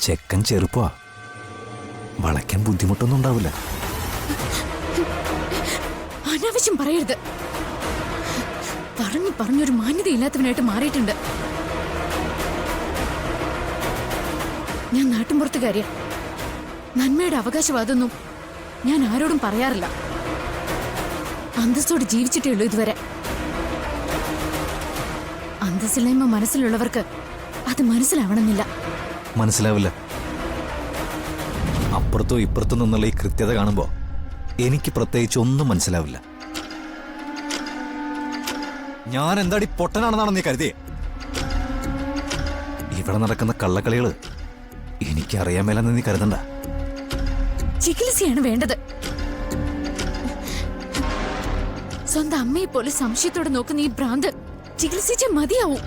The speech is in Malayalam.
ചെക്കൻ ചെറുപ്പാ, വളയ്ക്കാൻ ബുദ്ധിമുട്ടൊന്നും ഉണ്ടാവില്ല. അനാവശ്യം പറയരുത്. പറഞ്ഞൊരു മാന്യതയില്ലാത്തവനായിട്ട് മാറിയിട്ടുണ്ട്. ഞാൻ നാട്ടിൻപുറത്തുകാരിയ. നന്മയുടെ അവകാശവാദമൊന്നും ഞാൻ ആരോടും പറയാറില്ല. അന്തസ്സോട് ജീവിച്ചിട്ടേ ഉള്ളൂ ഇതുവരെ. അന്തസ്സില്ലായ്മ മനസ്സിലുള്ളവർക്ക് അത് മനസ്സിലാവണമെന്നില്ല. മനസ്സിലാവില്ല. അപ്പുറത്തോ ഇപ്പുറത്തോ നിന്നുള്ള ഈ കൃത്യത കാണുമ്പോ എനിക്ക് പ്രത്യേകിച്ച് ഒന്നും മനസ്സിലാവില്ല. ഞാൻ എന്താടി പൊട്ടനാണെന്നാണ് നീ കരുതിയേ? ഇവിടെ നടക്കുന്ന കള്ളക്കളികള് എനിക്കറിയാൻ മേലെന്ന് നീ കരുതണ്ട. ചികിത്സയാണ് വേണ്ടത്. സ്വന്തം അമ്മയെ പോലെ സംശയത്തോടെ നോക്കുന്ന ഈ ഭ്രാന്ത് ചികിത്സിച്ചേ മതിയാവും.